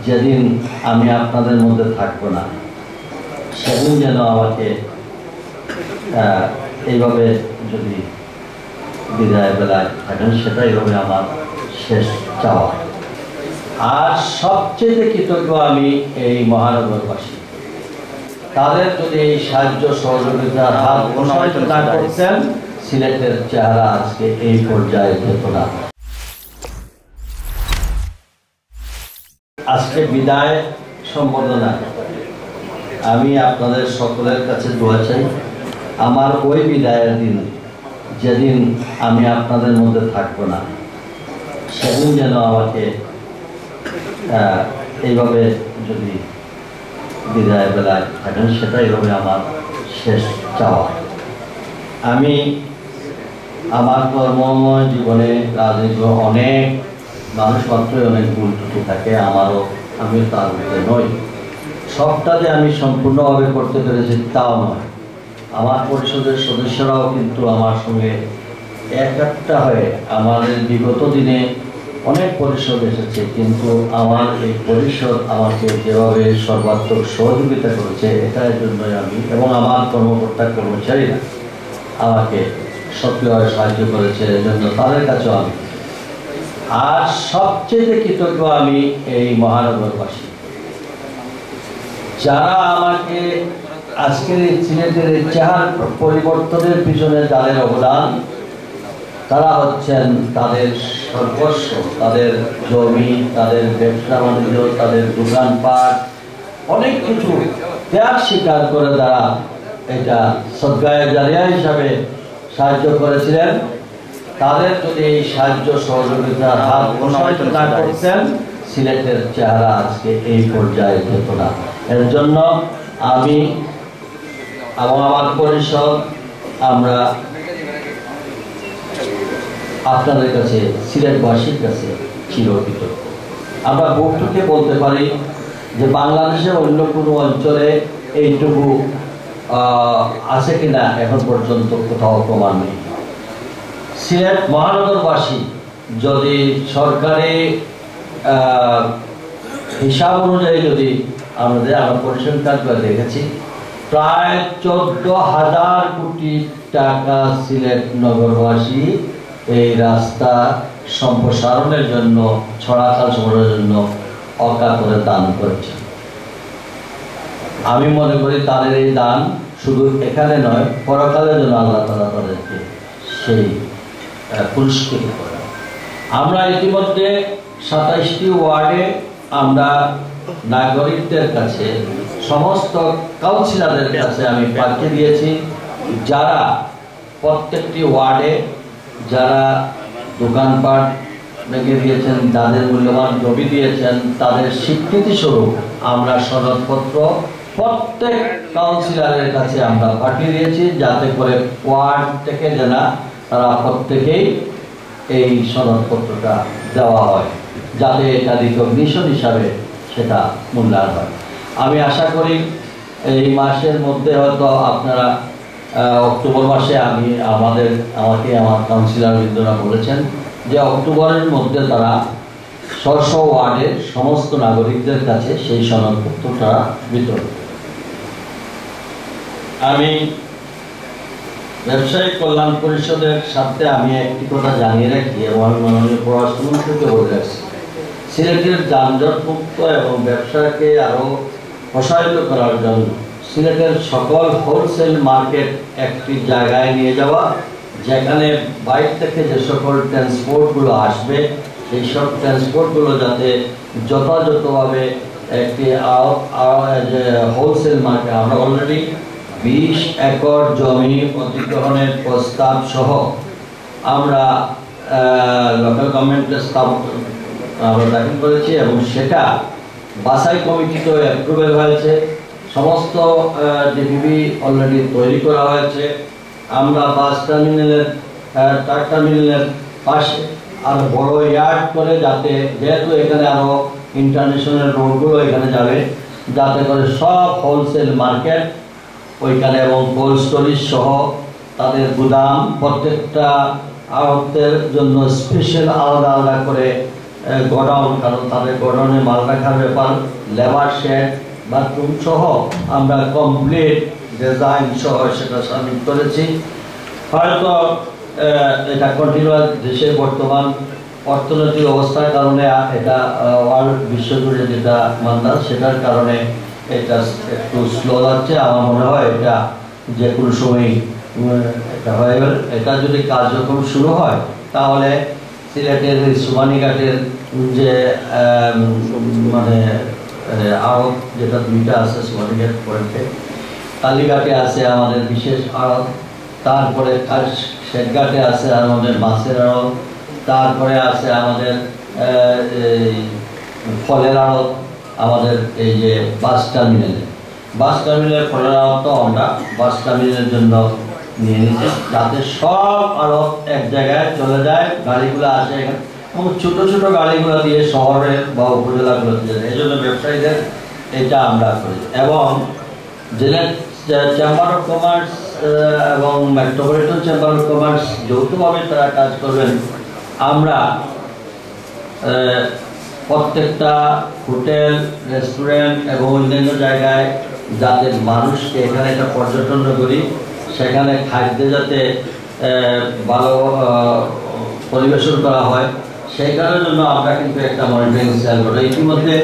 যেদিন আমি আপনাদের মধ্যে থাকবো না সেদিন যেন আমাকে এইভাবে যদি বিদায় বেলায় থাকেন, সেটাই হবে আমার শেষ চাওয়া। আর সবচেয়ে কৃতজ্ঞ আমি এই মহানগরবাসী, তাদের যদি এই সাহায্য সহযোগিতার হাত প্রসারিত না করতেন, সিলেটের চেহারা আজকে এই পর্যায়ে যেত না। আজকে বিদায় সম্বর্ধনা আমি আপনাদের সকলের কাছে দোয়া চাই, আমার ওই বিদায়ের দিন যেদিন আমি আপনাদের মধ্যে থাকবো না সেদিন যেন আমাকে এইভাবে যদি বিদায় বেলায় থাকেন, সেটাই হবে আমার শেষ চাওয়া। আমি আমার কর্মময় জীবনে রাজনীতি অনেক মানুষ মাত্রই অনেক ভুল ত্রুটি থাকে, আমিও তার মধ্যে নই। সবটা যে আমি সম্পূর্ণভাবে করতে পেরেছি তাও নয়। আমার পরিষদের সদস্যরাও কিন্তু আমার সঙ্গে একটা হয়ে আমাদের বিগত দিনে অনেক পরিষদ এসেছে, কিন্তু আমার এই পরিষদ আমাকে যেভাবে সর্বাত্মক সহযোগিতা করেছে, এটার জন্যই আমি এবং আমার কর্মকর্তা কর্মচারীরা আমাকে সক্রিয়ভাবে সাহায্য করেছে, এজন্য তাদের কাছেও আমি। আর সবচেয়ে কৃতজ্ঞ আমি এই মহানগরবাসী, যারা আমাকে আজকের এই সিলেটের চেহারা পরিবর্তনের পিছনে যাদের অবদান, তারা হচ্ছেন তাদের সর্বস্ব, তাদের জমি, তাদের ব্যবসা বাণিজ্য, তাদের দোকানপাট, অনেক কিছু ত্যাগ স্বীকার করে তারা এটা সদগায়ে জারিয়া হিসাবে সাহায্য করেছিলেন। তাদের যদি এই সাহায্য সহযোগিতার হাত প্রসারিত না করতেন, সিলেটের চেহারা আজকে এই পর্যায়ে যেত না। এর জন্য আমি এবং আমার পরিষদ আমরা আপনাদের কাছে, সিলেটবাসীর কাছে চিরকৃতজ্ঞ। আমরা বুকটুকে বলতে পারি যে বাংলাদেশের অন্য কোনো অঞ্চলে এইটুকু আছে কিনা এখন পর্যন্ত কোথাও প্রমাণ নেই। সিলেট মহানগরবাসী যদি সরকারি হিসাব অনুযায়ী যদি আমরা পরিসংখ্যান করে দেখেছি, প্রায় 14,000 কোটি টাকা সিলেট নগরবাসী এই রাস্তা সম্প্রসারণের জন্য, ছড়াখাল সম্প্রসারণের জন্য অকাতরে দান করেছে। আমি মনে করি তাদের এই দান শুধু এখানে নয়, পরকালের জন্য আল্লাহ তাআলা তাদেরকে সেই পুরস্কৃত করে। আমরা ইতিমধ্যে 27টি ওয়ার্ডে আমরা নাগরিকদের কাছে, সমস্ত কাউন্সিলরদের কাছে আমি পাঠিয়ে দিয়েছি, যারা প্রত্যেকটি ওয়ার্ডে যারা দোকানপাট ভেঙে দিয়েছেন, যাদের মূল্যবান জমি দিয়েছেন, তাদের স্বীকৃতি স্বরূপ আমরা সনদপত্র প্রত্যেক কাউন্সিলরের কাছে আমরা পাঠিয়ে দিয়েছি, যাতে করে ওয়ার্ড থেকে যারা তারা প্রত্যেকেই এই সনদপত্রটা দেওয়া হয়, যাতে এটা রিকগনিশন হিসাবে সেটা মূল্যায়ন হয়। আমি আশা করি এই মাসের মধ্যে হয়তো আপনারা অক্টোবর মাসে আমাকে আমার কাউন্সিলর বৃন্দরা বলেছেন যে অক্টোবরের মধ্যে তারা স্ব ওয়ার্ডের সমস্ত নাগরিকদের কাছে সেই সনদপত্রটা বিতরণ। আমি ব্যবসায়ী কল্যাণ পরিষদের সাথে আমি একটি কথা জানিয়ে রাখি এবং আমি মাননীয় পররাষ্ট্রমন্ত্রীকে বলে রাখছি, সিলেটের যানজট মুক্ত এবং ব্যবসাকে আরও প্রসারিত করার জন্য সিলেটের সকল হোলসেল মার্কেট একটি জায়গায় নিয়ে যাওয়া, যেখানে বাইরে থেকে যে সকল ট্রান্সপোর্টগুলো আসবে সেই সব ট্রান্সপোর্টগুলো যাতে যথাযথভাবে একটি হোলসেল মার্কেট, আমরা অলরেডি 20 একর জমি অধিগ্রহণের প্রস্তাব সহ আমরা লোকাল গভর্নমেন্টের আমরা দাখিল করেছি এবং সেটা বাছাই কমিটিতেও অ্যাপ্রুভেল হয়েছে। সমস্ত ডিপিবি অলরেডি তৈরি করা হয়েছে। আমরা বাস টার্মিনালের ট্রাক টার্মিনালের পাশে আর বড় ইয়ার্ড করে, যাতে যেহেতু এখানে আরও ইন্টারন্যাশনাল রোডগুলো এখানে যাবে, যাতে করে সব হোলসেল মার্কেট ওইখানে এবং কোল্ড স্টোরেজ সহ তাদের গুদাম, প্রত্যেকটা আড়তের জন্য স্পেশাল আলাদা আলাদা করে গোডাউন, কারণ তাদের গোডাউনে মাল রাখার ব্যাপার, লেবার শেড, বাথরুম সহ আমরা কমপ্লিট ডিজাইন সহ সেটা সাবমিট করেছি। হয়তো এটা কন্টিনিউয়াস দেশের বর্তমান অর্থনৈতিক অবস্থার কারণে এটা ওয়ার্ল্ড বিশ্বজুড়ে যেটা মান্দাজ, সেটার কারণে এটা একটু স্লো যাচ্ছে। আমার মনে হয় এটা যে কোনো সময় এটা হয়ে গেল। এটা যদি কাজ যখন শুরু হয় তাহলে সিলেটের সুমানিঘাটের যে মানে আড়ত যেটা দুইটা আছে, সুমানিঘাট পয়েন্টে, কালীঘাটে আছে আমাদের বিশেষ আড়ত, তারপরে শেখঘাটে আছে আমাদের মাছের আড়ত, তারপরে আছে আমাদের ফলের আড়ত, আমাদের এই যে বাস টার্মিনালের ফলের আড়ত তো আমরা বাস টার্মিনালের জন্য নিয়ে নিচ্ছি, যাতে সব আড়ত এক জায়গায় চলে যায়, গাড়িগুলো আসে এখানে, এবং ছোট ছোট গাড়িগুলো দিয়ে শহরের বা উপজেলাগুলোতে যায়। এই জন্য ব্যবসায়ীদের এটা আমরা করি। এবং জেলার চেম্বার অফ কমার্স এবং মেট্রোপলিটন চেম্বার অফ কমার্স যৌথভাবে তারা কাজ করবেন। আমরা প্রত্যেকটা হোটেল, রেস্টুরেন্ট এবং অন্যান্য জায়গায় যাতে মানুষকে এখানে একটা পর্যটন করি, সেখানে খাদ্যে যাতে ভালো পরিবেশন করা হয়, সেই কারণের জন্য আমরা কিন্তু একটা মনিটরিং সেল করি। ইতিমধ্যে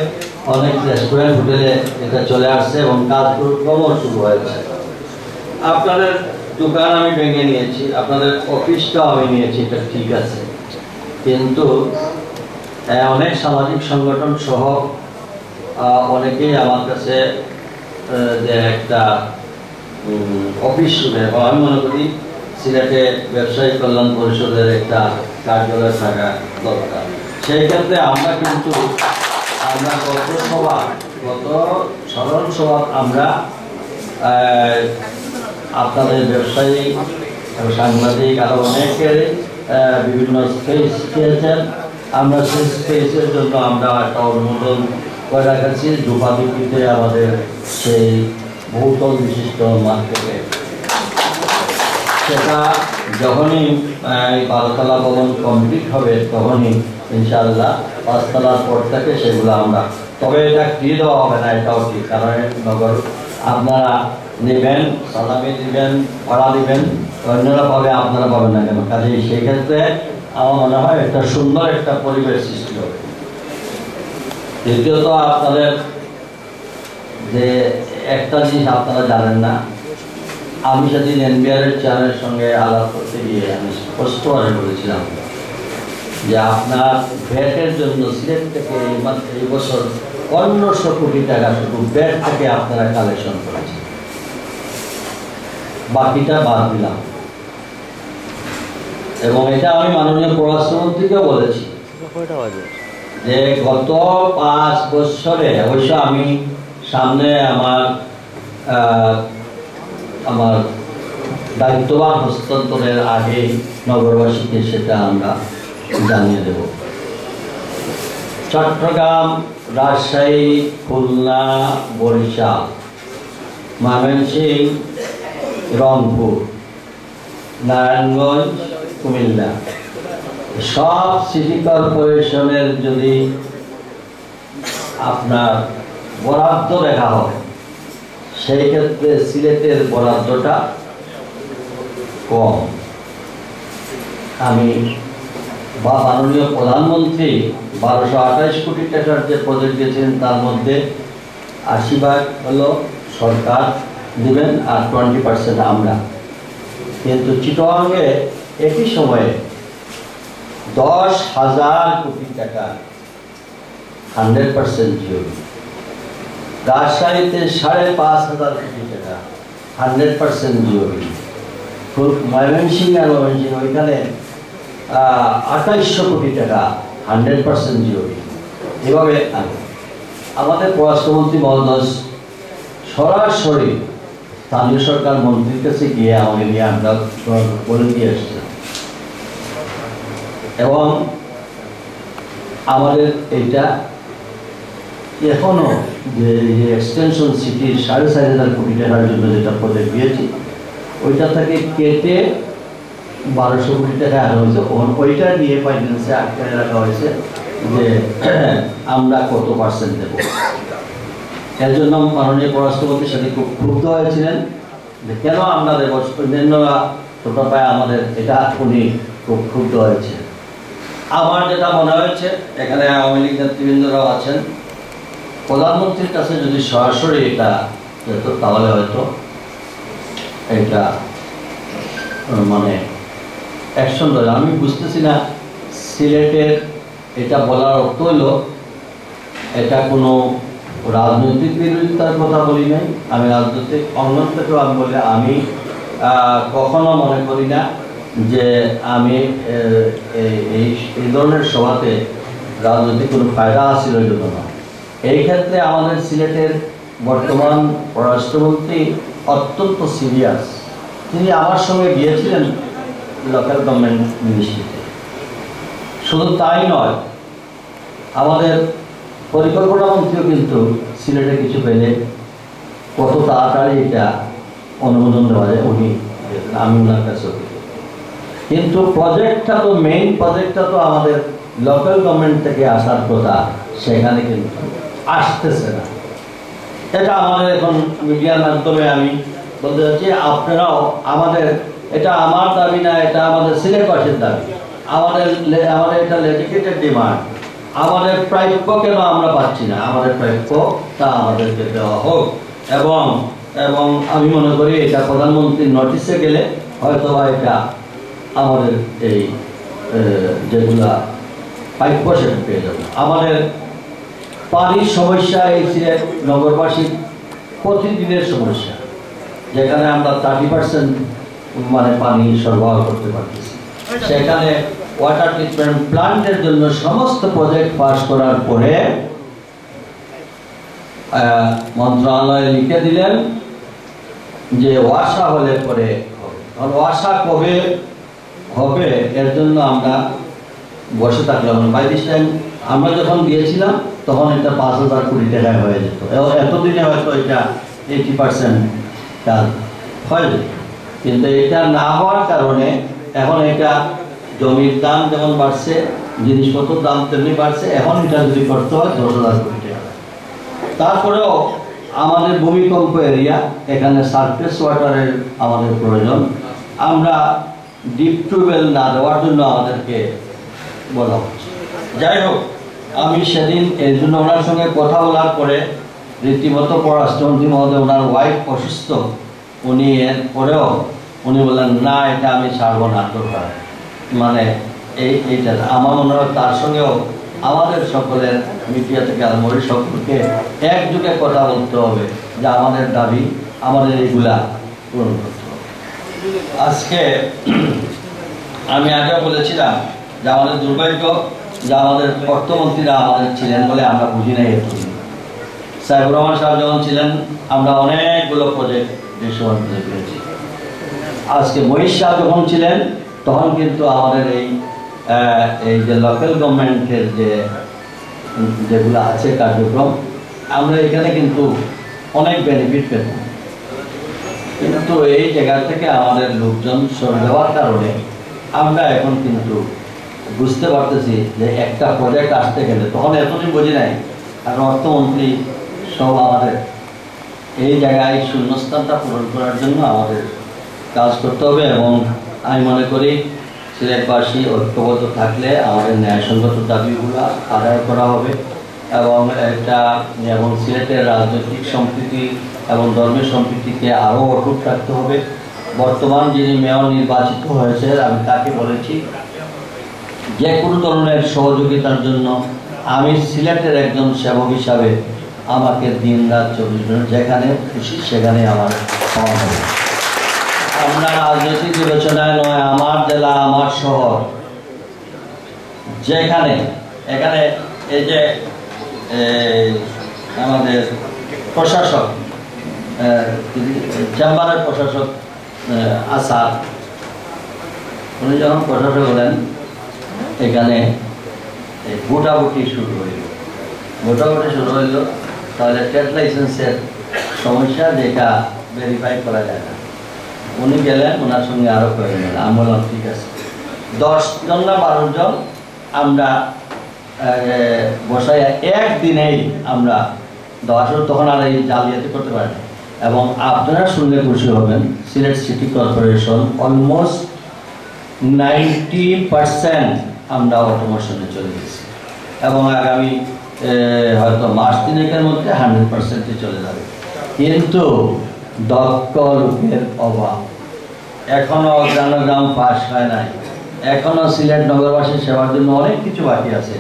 অনেক রেস্টুরেন্ট, হোটেলে এটা চলে আসছে এবং কাজকর্ম শুরু হয়েছে। আপনাদের দোকান আমি ভেঙে নিয়েছি, আপনাদের অফিসটাও আমি নিয়েছি, এটা ঠিক আছে, কিন্তু অনেক সামাজিক সংগঠন সহ অনেকেই আমার কাছে যে একটা অফিস শুনে, আমি মনে করি সিলেটে ব্যবসায়ী কল্যাণ পরিষদের একটা কার্যালয় থাকা দরকার। সেই ক্ষেত্রে আমরা কিন্তু গত স্মরণ সভা আমরা আপনাদের ব্যবসায়ী, সাংবাদিক আরো অনেকের বিভিন্ন স্পেস পেয়েছেন। আমরা সেই স্পেসের জন্য আমরা একটা অনুমোদন করে রাখাচ্ছি দুপাদিতে আমাদের সেই বহুতল বিশিষ্ট মার্কেটে। সেটা যখনই 12তলা ভবন কমপ্লিট হবে তখনই ইনশাআল্লাহ 5 তলার পর থেকে সেগুলো আমরা, তবে এটা ফ্রি দেওয়া হবে না, এটাও ঠিক, কারণ নগর আপনারা নেবেন, সালামি দিবেন, ভাড়া দিবেন, অন্যরা পাবে, আপনারা পাবেন না কেন? কাজে সেই ক্ষেত্রে আমার মনে হয় একটা সুন্দর একটা পরিবেশ সৃষ্টি হবে। দ্বিতীয়ত আপনাদের যে একটা জিনিস আপনারা জানেন না, আমি সেদিন এনবিআরের চেয়ারের সঙ্গে আলাপ করতে গিয়ে আমি স্পষ্টভাবে বলেছিলাম যে আপনার ভ্যাটের জন্য সিলেট থেকে এই বছর 1500 কোটি টাকা শুধু ভ্যাট থেকে আপনারা কালেকশন করেছেন, বাকিটা বাদ দিলাম। এবং এটা আমি মাননীয় পররাষ্ট্রমন্ত্রীকেও বলেছি যে গত 5 বছরে, অবশ্য আমি সামনে আমার দায়িত্ববান হস্তান্তরের আগে নগরবাসীকে সেটা আমরা জানিয়ে দেব। চট্টগ্রাম, রাজশাহী, খুলনা, বরিশাল, ময়মনসিংহ, রংপুর, নারায়ণগঞ্জ, কুমিল্লা, সব সিটি কর্পোরেশনের যদি আপনার বরাদ্দ দেখা হয়, সেই ক্ষেত্রে সিলেটের বরাদ্দটা কম। আমি মাননীয় প্রধানমন্ত্রী 1228 কোটি টাকার যে প্রজেক্ট দিয়েছেন তার মধ্যে 80% হলো সরকার দিবেন আর 20% আমরা। কিন্তু চিটগাঁগে একই সময়ে 10,000 কোটি টাকা 100% জিওবি, রাজশাহীতে 5,500 কোটি টাকা 100% জিওবি, ময়মনসিংহ ওইখানে 2800 কোটি টাকা 100% জিওবি। এভাবে আমাদের পররাষ্ট্রমন্ত্রী মহোদয় সরাসরি স্থানীয় সরকার মন্ত্রীর কাছে গিয়ে আমাকে নিয়ে আমরা বলে দিয়ে এসেছি। এবং আমাদের এইটা এখনো যে এক্সটেনশন সিটির 4,500 কোটি টাকার জন্য যেটা প্রজেক্ট দিয়েছি, ওইটা থেকে কেটে 1200 কোটি টাকা আনা হয়েছে। ওইটা দিয়ে ফাইন্যান্সে আটকে রাখা হয়েছে যে আমরা কত পার্সেন্ট দেব। এর জন্য মাননীয় পররাষ্ট্রমন্ত্রীর সাথে খুব ক্ষুব্ধ হয়েছিলেন যে কেন আমরা দেব, অন্যান্যরা ছোট পায় আমাদের, এটা উনি খুব ক্ষুব্ধ হয়েছে। আমার যেটা মনে হয়েছে, এখানে আওয়ামী লীগ নেতৃবৃন্দরাও আছেন, প্রধানমন্ত্রীর কাছে যদি সরাসরি এটা যেত তাহলে হয়তো এটা মানে অ্যাকশন ধরে। আমি বুঝতেছি না সিলেটের এটা বলার অর্থ হলো এটা কোনো রাজনৈতিক বিরোধিতার কথা বলি নাই। আমি রাজনৈতিক অঙ্গন থেকেও আমি বলি, আমি কখনো মনে করি না যে আমি এই ধরনের সভাতে রাজনৈতিক কোনো ফায়দা আসছিল ওই জন্য না। এই ক্ষেত্রে আমাদের সিলেটের বর্তমান পররাষ্ট্রমন্ত্রী অত্যন্ত সিরিয়াস। তিনি আমার সঙ্গে গিয়েছিলেন লোকাল গভর্নমেন্ট মিনিস্ট্রিতে। শুধু তাই নয়, আমাদের পরিকল্পনা মন্ত্রীও কিন্তু সিলেটে কিছু পেলে কত তাড়াতাড়ি এটা অনুমোদন দেওয়া যায় উনি, আমি ওনার কাছে। কিন্তু প্রজেক্টটা তো মেইন প্রজেক্টটা তো আমাদের লোকাল গভর্নমেন্ট থেকে আসার কথা, সেখানে কিন্তু আসতেছে না। এটা আমাদের এখন মিডিয়ার মাধ্যমে আমি বলতে চাচ্ছি, আপনারাও আমাদের, এটা আমার দাবি না, এটা আমাদের সিলেটবাসীর দাবি, আমাদের এটা লেজিটিমেট ডিমান্ড। আমাদের প্রাপ্য কেন আমরা পাচ্ছি না? আমাদের প্রাপ্য তা আমাদেরকে দেওয়া হোক। এবং এবং আমি মনে করি এটা প্রধানমন্ত্রীর নোটিশে গেলে হয়তো এটা আমাদের এই যেগুলা প্রাপ্য সেটা পেয়ে যাবে। আমাদের পানির সমস্যা এই সিলেট নগরবাসীর প্রতিদিনের সমস্যা, যেখানে আমরা 30% মানে পানি সরবরাহ করতে পারতেছি। সেখানে ওয়াটার ট্রিটমেন্ট প্লান্টের জন্য সমস্ত প্রজেক্ট পাস করার পরে মন্ত্রণালয়ে লিখে দিলেন যে ওয়াসা হলে পরে হবে। ওয়াসা কবে হবে এর জন্য আমরা বসে থাকলাম। বাই দিস টাইম আমরা যখন দিয়েছিলাম তখন এটা 5,000 কোটি টাকায় হয়ে যেত। এতদিনে হয়তো এটা 80% কাজ হয়ে যেত, কিন্তু এটা না হওয়ার কারণে এখন এটা জমির দাম যেমন বাড়ছে, জিনিসপত্রের দাম তেমনি বাড়ছে। এখন এটা যদি করতে হয় 10,000 কোটি টাকা। তারপরেও আমাদের ভূমিকম্প এরিয়া, এখানে সারফেস ওয়াটারের আমাদের প্রয়োজন। আমরা ডিপ টিউবওয়েল না দেওয়ার জন্য আমাদেরকে বলা হচ্ছে। যাই হোক, আমি সেদিন এই জন্য ওনার সঙ্গে কথা বলার পরে রীতিমতো পররাষ্ট্রমন্ত্রী মহোদয়, ওনার ওয়াইফ অসুস্থ, উনি এর পরেও উনি বললেন না এটা আমি ছাড়বো না, দরকার মানে এইটা। আমার মনে হয় তার সঙ্গেও আমাদের সকলের মিডিয়া থেকে আরম্ভ করে সকলকে একযোগে কথা বলতে হবে যে আমাদের দাবি, আমাদের এইগুলা পূরণ করতে হবে। আজকে আমি আগেও বলেছিলাম যে আমাদের দুর্ভাগ্য যে আমাদের অর্থমন্ত্রীরা আমাদের ছিলেন বলে আমরা বুঝি নাই এতদিন। সাইফুর রহমান সাহেব যখন ছিলেন আমরা অনেকগুলো প্রজেক্ট এই সময় খুঁজে পেয়েছি। আজকে মহিষ সাহেব যখন ছিলেন তখন কিন্তু আমাদের এই যে লোকাল গভর্নমেন্টের যেগুলো আছে কার্যক্রম, আমরা এখানে কিন্তু অনেক বেনিফিট পেতাম। কিন্তু এই জায়গা থেকে আমাদের লোকজন সরে দেওয়ার কারণে আমরা এখন কিন্তু বুঝতে পারতেছি যে একটা প্রজেক্ট আসতে গেলে, তখন এতদিন বুঝি নাই, কারণ অর্থমন্ত্রী সব আমাদের এই জায়গায় শূন্যস্থানটা পূরণ করার জন্য আমাদের কাজ করতে হবে। এবং আমি মনে করি সিলেটবাসী ঐক্যবদ্ধ থাকলে আমাদের ন্যায়সঙ্গত দাবিগুলো আদায় করা হবে। এবং এবং সিলেটের রাজনৈতিক সম্প্রীতি এবং ধর্মের সম্প্রীতিকে আরও অটুট রাখতে হবে। বর্তমান যিনি মেয়র নির্বাচিত হয়েছে, আমি তাকে বলেছি যে কোনো ধরনের সহযোগিতার জন্য আমি সিলেটের একজন সেবক হিসাবে আমাকে দিন রাত 24 ঘন্টা যেখানে খুশি সেখানে আমার পাওয়া হবে। আমরা রাজনৈতিক বিবেচনায় নয়, আমার জেলা, আমার শহর, যেখানে এখানে এই যে আমাদের প্রশাসক, চেম্বারের প্রশাসক আসাদ, উনি যখন প্রশাসক হলেন এখানে ভোটাভুটি শুরু হইল। তাহলে ট্রেড লাইসেন্সের সমস্যা, যেটা ভেরিফাই করা যায় না। উনি গেলেন, ওনার সঙ্গে আরও কয়েকজন, আমি বললাম ঠিক আছে 10 জন না 12 জন আমরা বসাই একদিনেই আমরা দেওয়া শুরু, তখন আর এই জালিয়াতি করতে পারি না। এবং আপনারা শুনলে খুশি হবেন, সিলেট সিটি কর্পোরেশন অলমোস্ট 90% আমরা অটোমেশনে চলে গেছি এবং আগামী হয়তো মাস 3 মধ্যে 100% চলে যাবে। কিন্তু দক্ষ লোকের অভাব, এখনো গ্রাম পাশ হয় নাই, এখনো সিলেট নগরবাসীর সেবার জন্য অনেক কিছু বাকি আছে।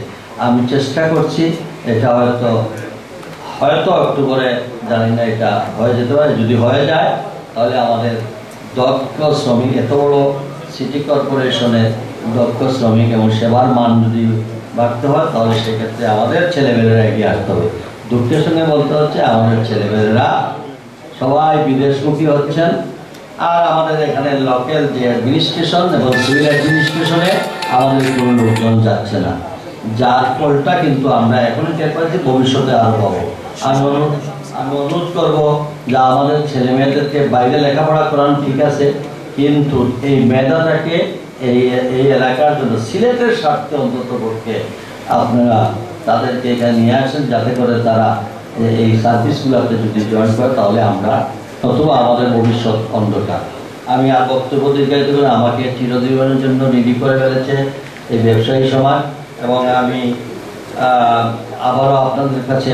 আমি চেষ্টা করছি, এটা হয়তো অক্টোবরে, জানি না, এটা হয়ে যেতে পারে। যদি হয়ে যায় তাহলে আমাদের দক্ষ শ্রমিক, এত বড় সিটি কর্পোরেশনের দক্ষ শ্রমিক এবং সেবার মান যদি বাড়তে হয়, তাহলে সেক্ষেত্রে আমাদের ছেলেমেয়েরা এগিয়ে আসতে হবে। দুঃখের সঙ্গে বলতে হচ্ছে, আমাদের ছেলেমেয়েরা সবাই বিদেশমুখী হচ্ছেন, আর আমাদের এখানে লোকাল যে অ্যাডমিনিস্ট্রেশন এবং সিভিল অ্যাডমিনিস্ট্রেশনে আমাদের কোনো লোকজন যাচ্ছে না, যার ফলটা কিন্তু আমরা এখনই টের পাচ্ছি, ভবিষ্যতে আরও পাবো। আমি অনুরোধ করবো যে আমাদের ছেলে মেয়েদেরকে বাইরে লেখাপড়া করানো ঠিক আছে, কিন্তু এই মেধাটাকে এই এলাকার জন্য সিলেটের স্বার্থে অন্তত পক্ষে আপনারা তাদেরকে এখানে নিয়ে আসেন, যাতে করে তারা এই সার্ভিসগুলোতে যদি জয়েন করে, তাহলে আমরা অথবা আমাদের ভবিষ্যৎ অন্ধকার। আমি আর বক্তব্য দীর্ঘায়িত করে, আমাকে চিরজীবনের জন্য নিডি করে ফেলেছে এই ব্যবসায়ী সমাজ, এবং আমি আবারও আপনাদের কাছে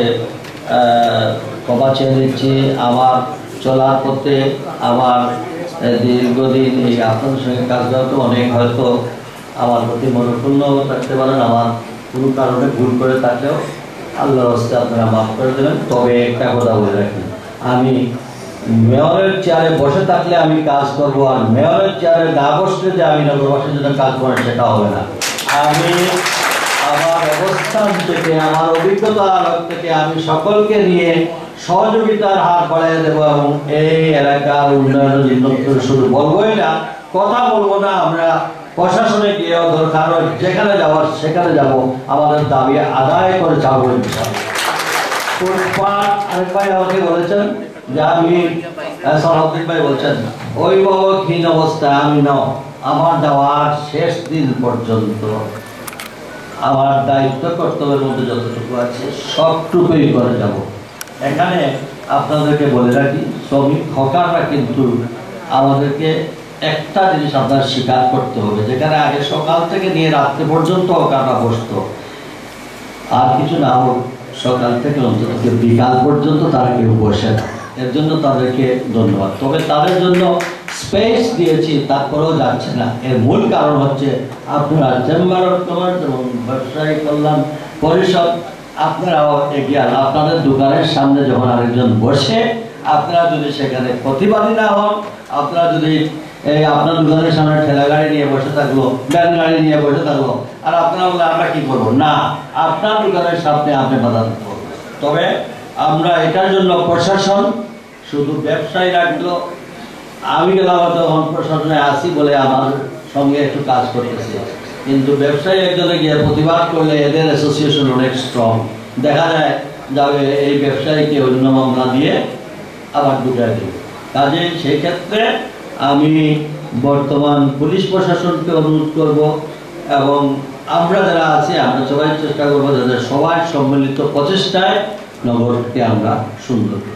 ক্ষমা চেয়ে নিচ্ছি। আমার চলার পথে আমার দীর্ঘদিন এই আপনাদের সঙ্গে কাজ করা, তো অনেক হয়তো আমার প্রতি মনোক্ষুণ্ণ থাকতে পারেন, আমার কোনো কারণে ভুল করে থাকলেও আল্লাহর হস্তে আপনারা মাফ করে দেবেন। তবে একটা কথা বলে রাখি, আমি মেয়রের চেয়ারে বসে থাকলে আমি কাজ করবো, আর মেয়রের চেয়ারে না বসলে যে আমি নগরবাসীর জন্য কাজ করেন সেটা হবে না। আমি আমার অবস্থান থেকে, আমার অভিজ্ঞতা থেকে আমি সকলকে নিয়ে সহযোগিতার হাত বাড়িয়ে দেবো, এবং এই এলাকার উন্নয়নের জন্য শুধু বলবোই না, কথা বলবো না, আমরা প্রশাসনে গিয়েও দরকার হয় যেখানে যাওয়ার সেখানে যাব, আমাদের দাবি আদায় করে যাবো। আরেক ভাই আমাকে বলেছেন যে আমি সরহদ্দিন ভাই বলছেন অভিভাবকহীন অবস্থায় আমি আমার যাওয়ার শেষ দিন পর্যন্ত আমার দায়িত্ব কর্তব্যের মধ্যে যতটুকু আছে সবটুকুই করে যাব। এখানে আপনাদেরকে বলে রাখি, শ্রমিক হকাররা কিন্তু আমাদেরকে একটা জিনিস আপনার স্বীকার করতে হবে, যেখানে আগে সকাল থেকে নিয়ে রাত্রে পর্যন্ত হকাররা বসতো, আর কিছু না হোক সকাল থেকে অন্তত বিকাল পর্যন্ত তারা কেউ বসে না। এর জন্য তাদেরকে ধন্যবাদ। তবে তাদের জন্য স্পেস দিয়েছি, তারপরেও যাচ্ছে না। এর মূল কারণ হচ্ছে আপনারা চেম্বার অফ কমার্স এবং ব্যবসায়ী কল্যাণ পরিষদ, আপনারাও এগিয়ে আন। আপনাদের দোকানের সামনে যখন আরেকজন বসে, আপনারা যদি সেখানে প্রতিবাদী না হন, আপনারা যদি আপনার দোকানের সামনে ঠেলা গাড়ি নিয়ে বসে থাকলো, ভ্যান গাড়ি নিয়ে বসে থাকলো, আর আপনারা বলে আমরা কি করবো না, আপনার দোকানের সামনে আপনি বাধা দিতে হবে। তবে আমরা এটার জন্য প্রশাসন শুধু ব্যবসায়ী রাখলো, আমি গেলাম তখন প্রশাসনে আসি বলে আমার সঙ্গে একটু কাজ করতেছে, কিন্তু ব্যবসায়ী একজনে গিয়ে প্রতিবাদ করলে এদের অ্যাসোসিয়েশন অনেক স্ট্রং, দেখা যায় যাবে এই ব্যবসায়ীকে অন্য মামলা দিয়ে আবার ঢুকাই দেবে। কাজে সেই ক্ষেত্রে আমি বর্তমান পুলিশ প্রশাসনকে অনুরোধ করব, এবং আমরা যারা আছি আমরা সবাই চেষ্টা করবো যাতে সবাই সম্মিলিত প্রচেষ্টায় নগরকে আমরা সুন্দর করি।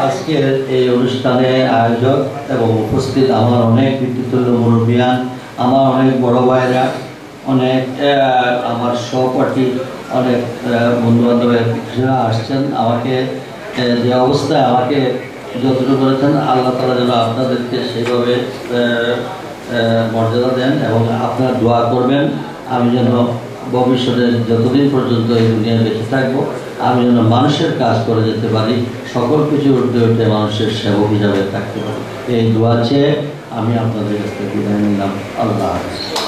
আজকের এই অনুষ্ঠানে আয়োজক এবং উপস্থিত আমার অনেক বিদ্যুৎ মুরব্বিয়ান, আমার অনেক বড় ভাইরা, অনেক আমার সহপাঠী, অনেক বন্ধু বান্ধবরা আসছেন। আমাকে যে অবস্থায় আমাকে যতটুকু করেছেন, আল্লাহ তাআলা যেন আপনাদেরকে সেইভাবে মর্যাদা দেন, এবং আপনারা দোয়া করবেন আমি যেন ভবিষ্যতে যতদিন পর্যন্ত এই দুনিয়ায় বেঁচে থাকবো, আমি যেন মানুষের কাজ করে যেতে পারি, সকল কিছু উঠে মানুষের সেবক হিসাবে থাকতে পারি। এই দোয়া চেয়ে আমি আপনাদের কাছ থেকে বিদায় নিলাম। আল্লাহ হাফেজ।